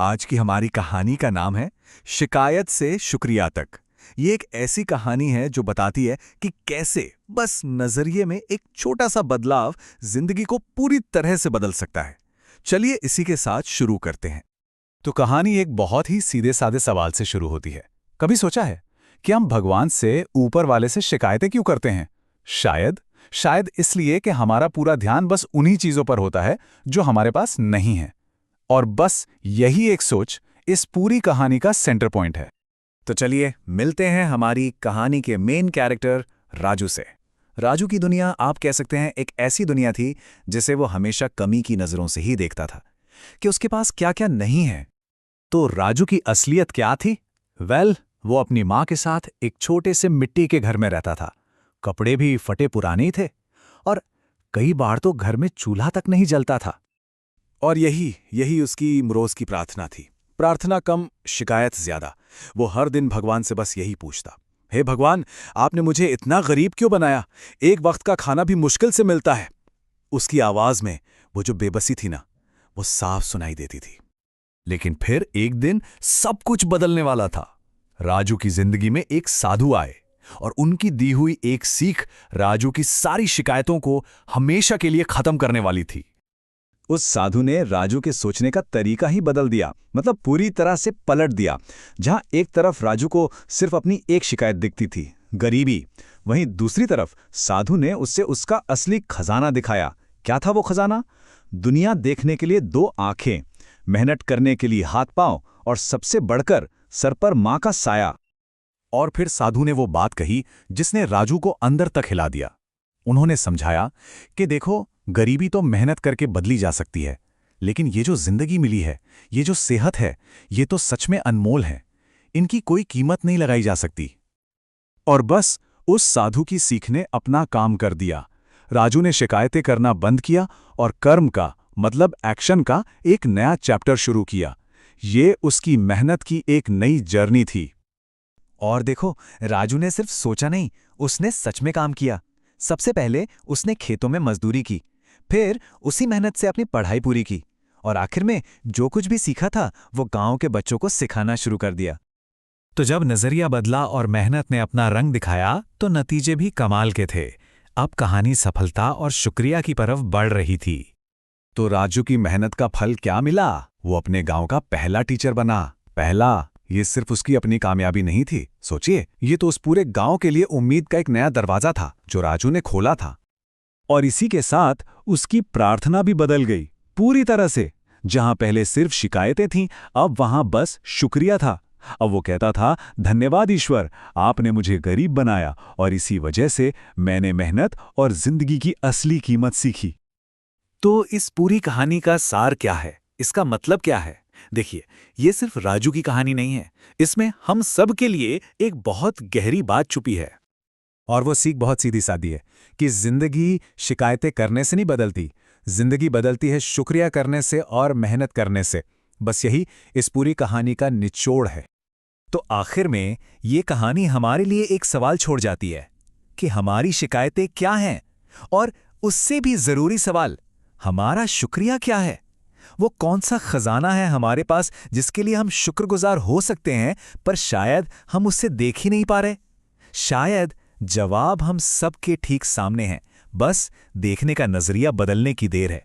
आज की हमारी कहानी का नाम है शिकायत से शुक्रिया तक। ये एक ऐसी कहानी है जो बताती है कि कैसे बस नजरिए में एक छोटा सा बदलाव जिंदगी को पूरी तरह से बदल सकता है। चलिए इसी के साथ शुरू करते हैं। तो कहानी एक बहुत ही सीधे साधे सवाल से शुरू होती है। कभी सोचा है कि हम भगवान से, ऊपर वाले से शिकायतें क्यों करते हैं? शायद इसलिए कि हमारा पूरा ध्यान बस उन्हीं चीजों पर होता है जो हमारे पास नहीं है। और बस यही एक सोच इस पूरी कहानी का सेंटर पॉइंट है। तो चलिए मिलते हैं हमारी कहानी के मेन कैरेक्टर राजू से। राजू की दुनिया आप कह सकते हैं एक ऐसी दुनिया थी जिसे वो हमेशा कमी की नजरों से ही देखता था कि उसके पास क्या क्या नहीं है। तो राजू की असलियत क्या थी? वो अपनी माँ के साथ एक छोटे से मिट्टी के घर में रहता था। कपड़े भी फटे पुराने ही थे और कई बार तो घर में चूल्हा तक नहीं जलता था। और यही उसकी रोज की प्रार्थना थी। प्रार्थना कम, शिकायत ज्यादा। वो हर दिन भगवान से बस यही पूछता, हे भगवान, आपने मुझे इतना गरीब क्यों बनाया? एक वक्त का खाना भी मुश्किल से मिलता है। उसकी आवाज में वो जो बेबसी थी ना, वो साफ सुनाई देती थी। लेकिन फिर एक दिन सब कुछ बदलने वाला था। राजू की जिंदगी में एक साधु आए और उनकी दी हुई एक सीख राजू की सारी शिकायतों को हमेशा के लिए खत्म करने वाली थी। उस साधु ने राजू के सोचने का तरीका ही बदल दिया, मतलब पूरी तरह से पलट दिया। जहां एक तरफ राजू को सिर्फ अपनी एक शिकायत दिखती थी, गरीबी, वहीं दूसरी तरफ साधु ने उससे उसका असली खजाना दिखाया। क्या था वो खजाना? दुनिया देखने के लिए दो आंखें, मेहनत करने के लिए हाथ पांव और सबसे बढ़कर सर पर मां का साया। और फिर साधु ने वो बात कही जिसने राजू को अंदर तक हिला दिया। उन्होंने समझाया कि देखो, गरीबी तो मेहनत करके बदली जा सकती है, लेकिन ये जो जिंदगी मिली है, ये जो सेहत है, ये तो सच में अनमोल है। इनकी कोई कीमत नहीं लगाई जा सकती। और बस उस साधु की सीख ने अपना काम कर दिया। राजू ने शिकायतें करना बंद किया और कर्म का, मतलब एक्शन का एक नया चैप्टर शुरू किया। ये उसकी मेहनत की एक नई जर्नी थी। और देखो, राजू ने सिर्फ सोचा नहीं, उसने सच में काम किया। सबसे पहले उसने खेतों में मजदूरी की, फिर उसी मेहनत से अपनी पढ़ाई पूरी की, और आखिर में जो कुछ भी सीखा था वो गांव के बच्चों को सिखाना शुरू कर दिया। तो जब नजरिया बदला और मेहनत ने अपना रंग दिखाया तो नतीजे भी कमाल के थे। अब कहानी सफलता और शुक्रिया की तरफ बढ़ रही थी। तो राजू की मेहनत का फल क्या मिला? वो अपने गांव का पहला टीचर बना। पहला, ये सिर्फ उसकी अपनी कामयाबी नहीं थी। सोचिए, ये तो उस पूरे गांव के लिए उम्मीद का एक नया दरवाजा था जो राजू ने खोला था। और इसी के साथ उसकी प्रार्थना भी बदल गई पूरी तरह से। जहां पहले सिर्फ शिकायतें थीं, अब वहां बस शुक्रिया था। अब वो कहता था, धन्यवाद ईश्वर, आपने मुझे गरीब बनाया और इसी वजह से मैंने मेहनत और जिंदगी की असली कीमत सीखी। तो इस पूरी कहानी का सार क्या है? इसका मतलब क्या है? देखिए, ये सिर्फ राजू की कहानी नहीं है, इसमें हम सब के लिए एक बहुत गहरी बात छुपी है। और वो सीख बहुत सीधी सादी है कि जिंदगी शिकायतें करने से नहीं बदलती, जिंदगी बदलती है शुक्रिया करने से और मेहनत करने से। बस यही इस पूरी कहानी का निचोड़ है। तो आखिर में ये कहानी हमारे लिए एक सवाल छोड़ जाती है कि हमारी शिकायतें क्या हैं, और उससे भी जरूरी सवाल, हमारा शुक्रिया क्या है? वो कौन सा खजाना है हमारे पास जिसके लिए हम शुक्रगुजार हो सकते हैं, पर शायद हम उससे देख ही नहीं पा रहे? शायद जवाब हम सबके ठीक सामने है, बस देखने का नजरिया बदलने की देर है।